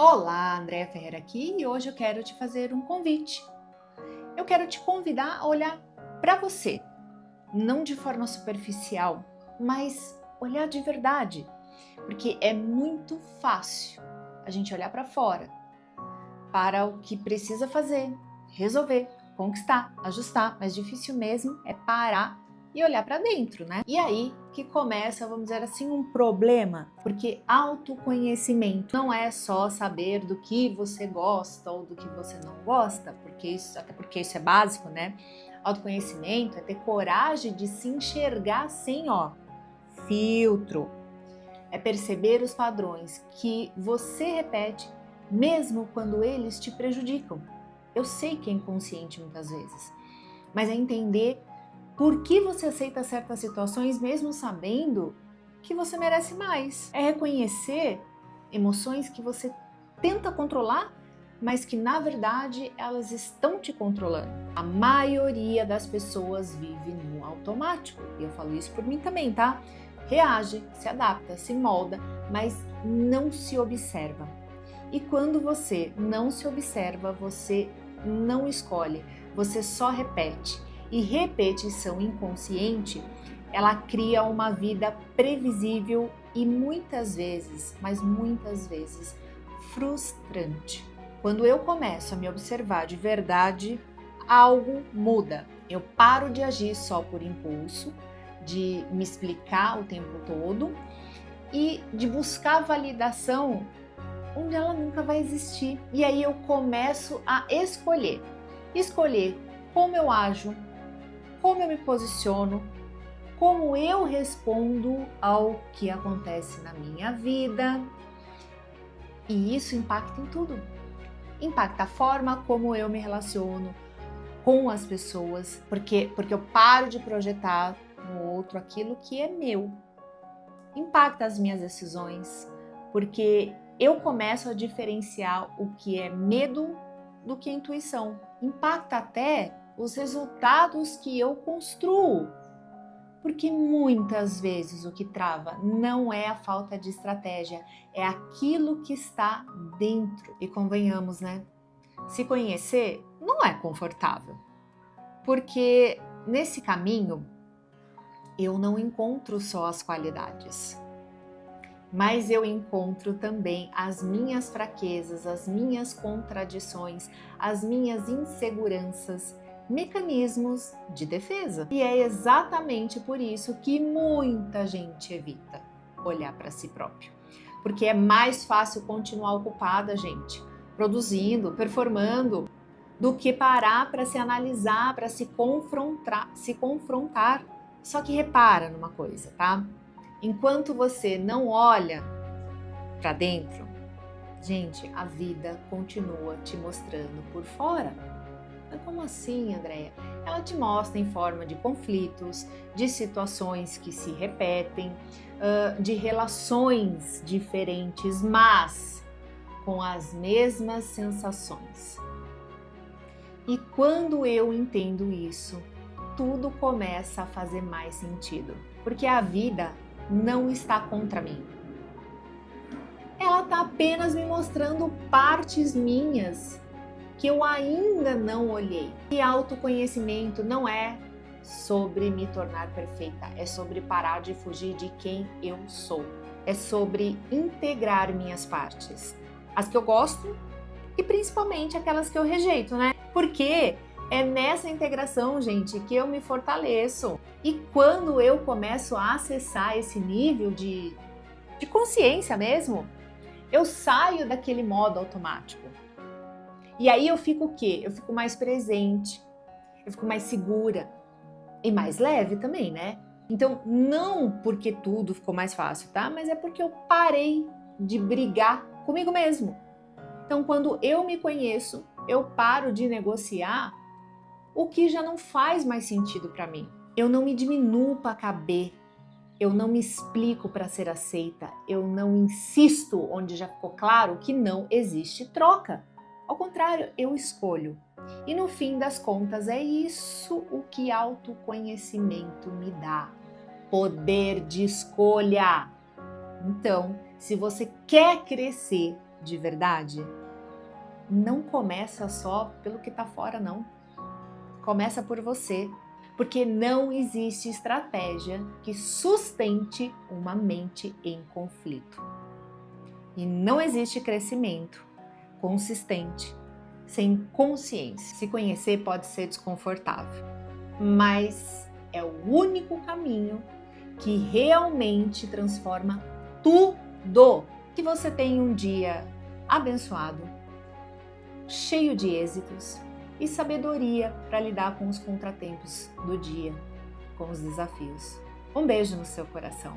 Olá, Andréa Ferreira aqui e hoje eu quero te fazer um convite. Eu quero te convidar a olhar para você, não de forma superficial, mas olhar de verdade, porque é muito fácil a gente olhar para fora, para o que precisa fazer, resolver, conquistar, ajustar, mas difícil mesmo é parar e olhar para dentro, né? E aí que começa, vamos dizer assim, um problema, porque autoconhecimento não é só saber do que você gosta ou do que você não gosta, até porque isso é básico, né? Autoconhecimento é ter coragem de se enxergar sem, filtro. É perceber os padrões que você repete, mesmo quando eles te prejudicam. Eu sei que é inconsciente muitas vezes, mas é entender por que você aceita certas situações mesmo sabendo que você merece mais. É reconhecer emoções que você tenta controlar, mas que na verdade elas estão te controlando. A maioria das pessoas vive no automático, e eu falo isso por mim também, tá? Reage, se adapta, se molda, mas não se observa. E quando você não se observa, você não escolhe, você só repete. E repetição inconsciente, ela cria uma vida previsível e muitas vezes, mas muitas vezes, frustrante. Quando eu começo a me observar de verdade, algo muda. Eu paro de agir só por impulso, de me explicar o tempo todo e de buscar validação onde ela nunca vai existir. E aí eu começo a escolher como eu ajo, como eu me posiciono, como eu respondo ao que acontece na minha vida. E isso impacta em tudo. Impacta a forma como eu me relaciono com as pessoas, porque eu paro de projetar no outro aquilo que é meu. Impacta as minhas decisões, porque eu começo a diferenciar o que é medo do que é intuição. Impacta até os resultados que eu construo, porque muitas vezes o que trava não é a falta de estratégia, é aquilo que está dentro. E convenhamos, né? Se conhecer não é confortável, porque nesse caminho eu não encontro só as qualidades, mas eu encontro também as minhas fraquezas, as minhas contradições, as minhas inseguranças, mecanismos de defesa. E é exatamente por isso que muita gente evita olhar para si próprio. Porque é mais fácil continuar ocupada, gente, produzindo, performando, do que parar para se analisar, para se confrontar. Só que repara numa coisa, tá? Enquanto você não olha para dentro, gente, a vida continua te mostrando por fora. Mas como assim, Andréia? Ela te mostra em forma de conflitos, de situações que se repetem, de relações diferentes, mas com as mesmas sensações. E quando eu entendo isso, tudo começa a fazer mais sentido, porque a vida não está contra mim. Ela está apenas me mostrando partes minhas que eu ainda não olhei. E autoconhecimento não é sobre me tornar perfeita, é sobre parar de fugir de quem eu sou. É sobre integrar minhas partes, as que eu gosto e principalmente aquelas que eu rejeito, né? Porque é nessa integração, gente, que eu me fortaleço. E quando eu começo a acessar esse nível de consciência mesmo, eu saio daquele modo automático. E aí eu fico o quê? Eu fico mais presente, eu fico mais segura e mais leve também, né? Então, não porque tudo ficou mais fácil, tá? Mas é porque eu parei de brigar comigo mesmo. Então, quando eu me conheço, eu paro de negociar o que já não faz mais sentido para mim. Eu não me diminuo para caber, eu não me explico para ser aceita, eu não insisto onde já ficou claro que não existe troca. Ao contrário, eu escolho. E no fim das contas, é isso o que autoconhecimento me dá: poder de escolha. Então, se você quer crescer, de verdade, não começa só pelo que está fora, não. Começa por você, porque não existe estratégia que sustente uma mente em conflito. E não existe crescimento consistente sem consciência. Se conhecer pode ser desconfortável, mas é o único caminho que realmente transforma tudo. Que você tenha um dia abençoado, cheio de êxitos e sabedoria para lidar com os contratempos do dia, com os desafios. Um beijo no seu coração.